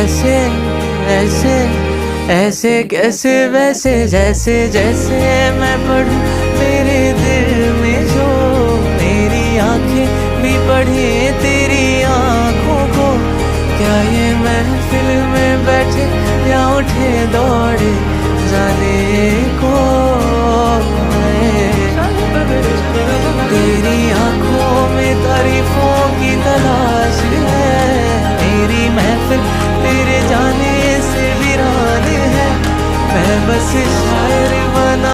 ऐसे ऐसे ऐसे कैसे वैसे जैसे जैसे मैं पढ़ूं तेरे दिल में जो मेरी आंखें भी पढ़े तेरी आंखों को। क्या ये महफिल में बैठे या उठे दौड़े जाने को तेरी आंखों में तारीफों की तलाश है। मेरी महफिल तेरे जाने से वीरान है। मैं बस शायर बना